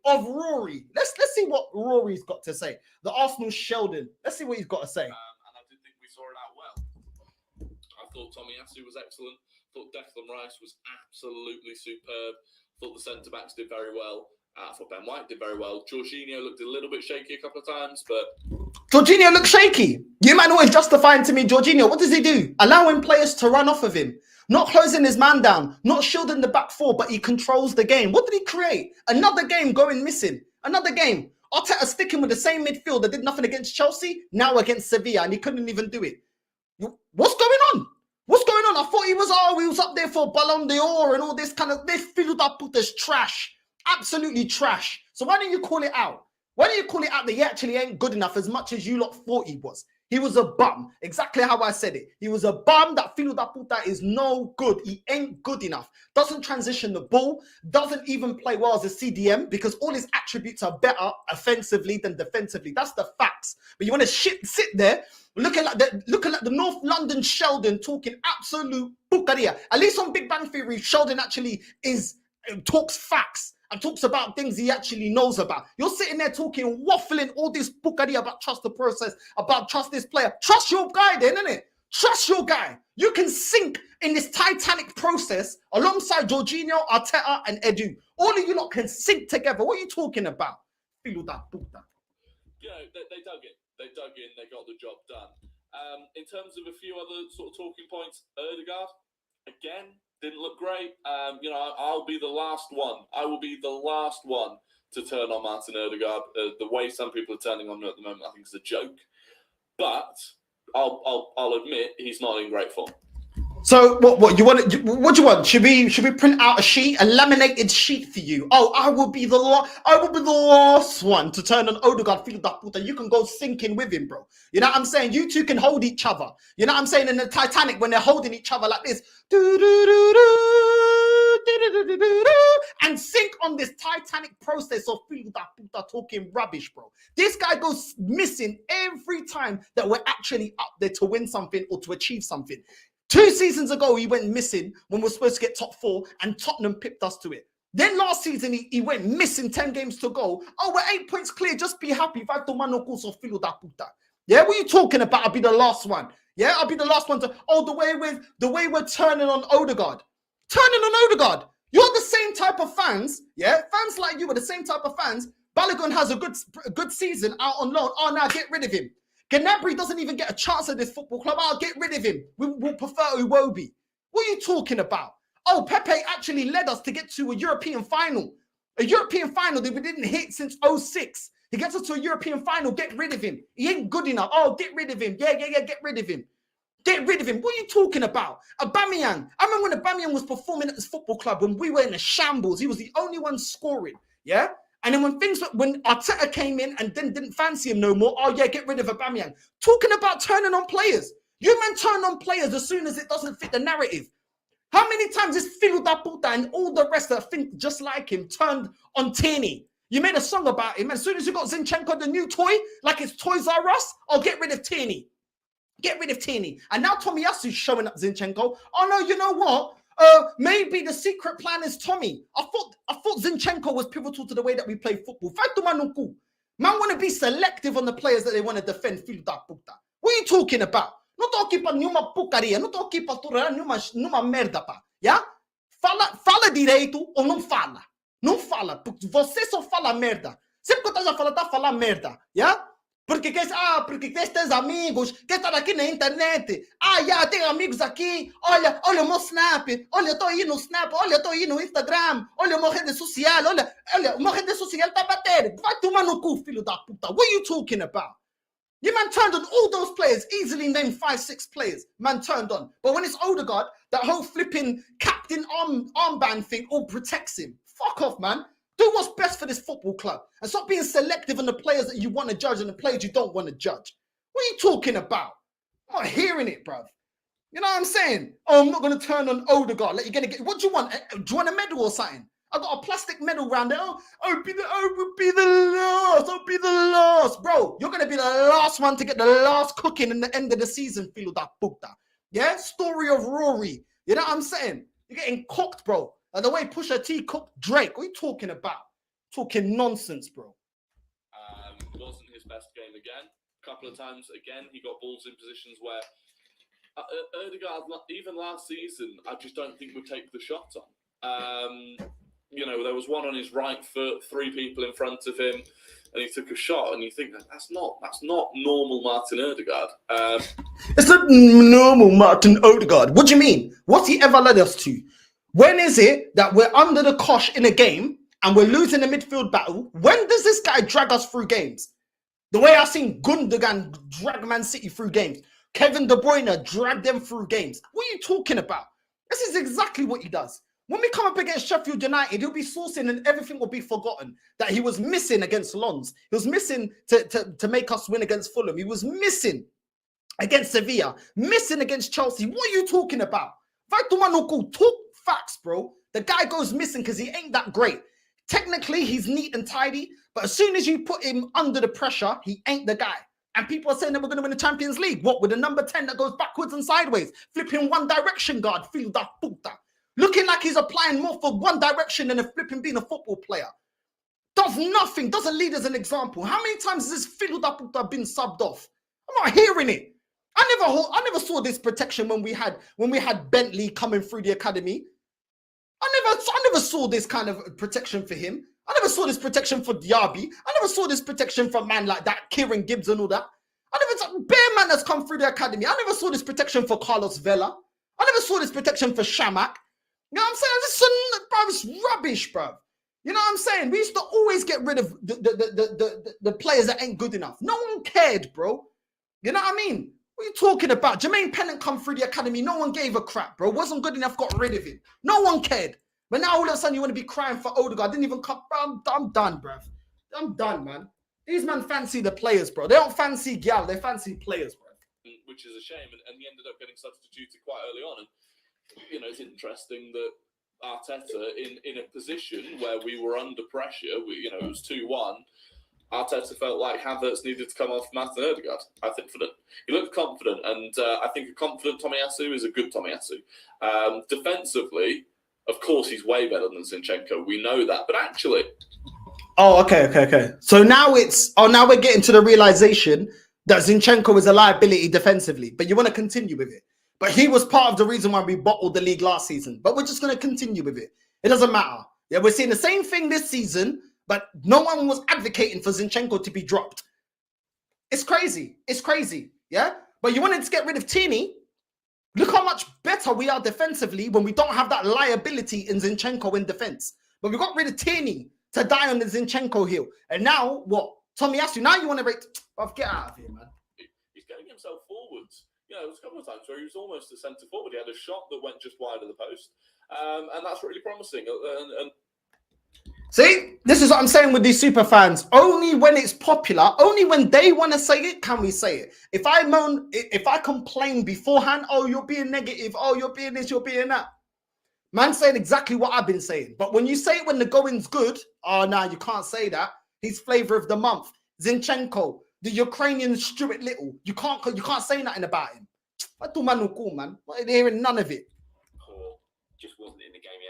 of Rory. Let's see what Rory's got to say. The Arsenal Sheldon. Let's see what he's got to say. And I did think we saw it out well. I thought Tomiyasu was excellent. I thought Declan Rice was absolutely superb. I thought the centre-backs did very well. I thought Ben White did very well. Jorginho looked a little bit shaky a couple of times, but... Jorginho looked shaky. You man always justifying to me, Jorginho. What does he do? Allowing players to run off of him. Not closing his man down. Not shielding the back four, but he controls the game. What did he create? Another game going missing. Another game. Arteta sticking with the same midfield that did nothing against Chelsea, now against Sevilla, and he couldn't even do it. What's going on? What's going on? I thought he was up there for Ballon d'Or and all this kind of... This filled up with this trash. Absolutely trash. So why don't you call it out? Why don't you call it out that he actually ain't good enough as much as you lot thought he was? He was a bum. Exactly how I said it. He was a bum that filled up with that is no good. He ain't good enough. Doesn't transition the ball. Doesn't even play well as a CDM because all his attributes are better offensively than defensively. That's the facts. But you want to sit there looking like the North London Sheldon talking absolute bucaria. At least on Big Bang Theory, Sheldon actually talks facts and talks about things he actually knows about. You're sitting there talking, waffling all this bucaria about trust the process, about trust this player. Trust your guy then, innit? Trust your guy. You can sink in this Titanic process alongside Jorginho, Arteta, and Edu. All of you lot can sink together. What are you talking about? Yeah, they dug it. They dug in. They got the job done. In terms of a few other sort of talking points, Odegaard, again, didn't look great. I'll be the last one. I will be the last one to turn on Martin Odegaard. The way some people are turning on him at the moment, I think is a joke. But I'll admit he's not in great form. So what do you want? Should we print out a sheet, a laminated sheet for you? Oh, I will be the last one to turn on Odegaard. Feel that puta. You can go sinking with him, bro. You know what I'm saying? You two can hold each other. You know what I'm saying? In the Titanic, when they're holding each other like this, and sink on this Titanic process of feel that puta talking rubbish, bro. This guy goes missing every time that we're actually up there to win something or to achieve something. 2 seasons ago, he went missing when we were supposed to get top 4 and Tottenham pipped us to it. Then last season, he went missing 10 games to go. Oh, we're 8 points clear. Just be happy. If I toma no curso filo da puta. Yeah, what are you talking about? I'll be the last one. Yeah, I'll be the last one to... Oh, the way we're turning on Odegaard. Turning on Odegaard. You're the same type of fans. Yeah, fans like you are the same type of fans. Balogun has a good season out on loan. Oh, now get rid of him. Gnabry doesn't even get a chance at this football club. I'll get rid of him. We'll prefer Iwobi. What are you talking about? Oh, Pepe actually led us to get to a European final. A European final that we didn't hit since 2006. He gets us to a European final. Get rid of him. He ain't good enough. Oh, get rid of him. Yeah, get rid of him. Get rid of him. What are you talking about? Aubameyang. I remember when Aubameyang was performing at this football club when we were in a shambles. He was the only one scoring. Yeah? And then when Arteta came in and then didn't fancy him no more, oh yeah, get rid of Aubameyang. Talking about turning on players. You man turn on players as soon as it doesn't fit the narrative. How many times is Filo da Puta and all the rest that think just like him turned on Tierney? You made a song about him. As soon as you got Zinchenko, the new toy, like it's Toys R Us, oh, get rid of Tierney. Get rid of Tierney. And now Tomiyasu's showing up Zinchenko. Oh no, you know what? Maybe the secret plan is Tommy. I thought Zinchenko was pivotal to the way that we play football. Man want to be selective on the players that they want to defend. What are you talking about? Não tô aqui para nenhuma porcaria. Não tô aqui para tolerar nenhuma merda, pá. Yeah? Fala direito ou não fala. Não fala. Porque você só fala merda. Sempre que eu estás a falar, tá a falar merda. Yeah? Porque tens amigos que estão aqui na internet. Tem amigos aqui. Olha o meu Snap. Olha, eu estou aí no Snap. Olha, eu estou aí no Instagram. Olha o meu rede social. Olha, o meu rede social está a bater. Vai tomar no cu, filho da puta. What are you talking about? You man turned on all those players, easily named 5-6 players. Man turned on. But when it's Odegaard, that whole flipping captain armband thing all protects him. Fuck off, man. Do what's best for this football club. And stop being selective on the players that you want to judge and the players you don't want to judge. What are you talking about? I'm not hearing it, bruv. You know what I'm saying? Oh, I'm not going to turn on Odegaard. Like, you're going to get... What do you want? Do you want a medal or something? I got a plastic medal round there. I'll be the last. Bro, you're going to be the last one to get the last cooking in the end of the season, filo da puta. Yeah? Story of Rory. You know what I'm saying? You're getting cooked, bro. And the way Pusha T cooked Drake. What are you talking about? Talking nonsense, bro. Wasn't his best game again. A couple of times, again, he got balls in positions where Odegaard, even last season, I just don't think would take the shot on. You know, there was one on his right foot, 3 people in front of him, and he took a shot, and you think that's not normal Martin Odegaard. It's not normal Martin Odegaard. What do you mean? What's he ever led us to? When is it that we're under the cosh in a game and we're losing the midfield battle? When does this guy drag us through games? The way I've seen Gundogan drag Man City through games. Kevin De Bruyne drag them through games. What are you talking about? This is exactly what he does. When we come up against Sheffield United, he'll be sourcing and everything will be forgotten that he was missing against Lens. He was missing to make us win against Fulham. He was missing against Sevilla, missing against Chelsea. What are you talking about? Talk facts, bro. The guy goes missing because he ain't that great. Technically, he's neat and tidy, but as soon as you put him under the pressure, he ain't the guy. And people are saying that we're going to win the Champions League. What, with a number 10 that goes backwards and sideways, flipping one direction guard, filda puta, looking like he's applying more for one direction than a flipping being a football player. Does nothing, doesn't lead as an example. How many times has this filda puta been subbed off? I'm not hearing it. I never saw this protection when we had Bentley coming through the academy. I never saw this kind of protection for him. I never saw this protection for Diaby. I never saw this protection for man like that, Kieran Gibbs and all that. I never saw bare man that's come through the academy. I never saw this protection for Carlos Vela. I never saw this protection for Shamak. You know what I'm saying? It's rubbish, bro. You know what I'm saying? We used to always get rid of the players that ain't good enough. No one cared, bro. You know what I mean? What are you talking about? Jermaine Pennant come through the academy. No one gave a crap, bro. Wasn't good enough, got rid of him. No one cared. But now all of a sudden you want to be crying for Odegaard. Didn't even come. Bro, I'm done, bro. I'm done, man. These men fancy the players, bro. They don't fancy Gal. They fancy players, bro. Which is a shame. And he ended up getting substituted quite early on. And, you know, it's interesting that Arteta, in a position where we were under pressure, it was 2-1, Arteta felt like Havertz needed to come off Martin Odegaard. I think he looked confident, and I think a confident Tomiyasu is a good Tomiyasu. Defensively, of course, he's way better than Zinchenko. We know that, but actually, okay. So now now we're getting to the realization that Zinchenko is a liability defensively, but you want to continue with it. But he was part of the reason why we bottled the league last season. But we're just going to continue with it. It doesn't matter. Yeah, we're seeing the same thing this season. But no one was advocating for Zinchenko to be dropped. It's crazy. It's crazy. Yeah? But you wanted to get rid of Tini. Look how much better we are defensively when we don't have that liability in Zinchenko in defense. But we got rid of Tini to die on the Zinchenko hill. And now, what? Tomiyasu, now you want to break... Oh, get out of here, man. He's getting himself forwards. There was a couple of times where he was almost a centre forward. He had a shot that went just wide of the post. And that's really promising. And see, this is what I'm saying with these super fans. Only when it's popular, only when they want to say it, can we say it. If I complain beforehand, oh, you're being negative, oh, you're being this, you're being that. Man saying exactly what I've been saying. But when you say it when the going's good, oh, no, you can't say that. He's flavour of the month. Zinchenko, the Ukrainian Stuart Little. You can't say nothing about him. I do man, man. I'm not hearing none of it. Just wasn't in the game yet.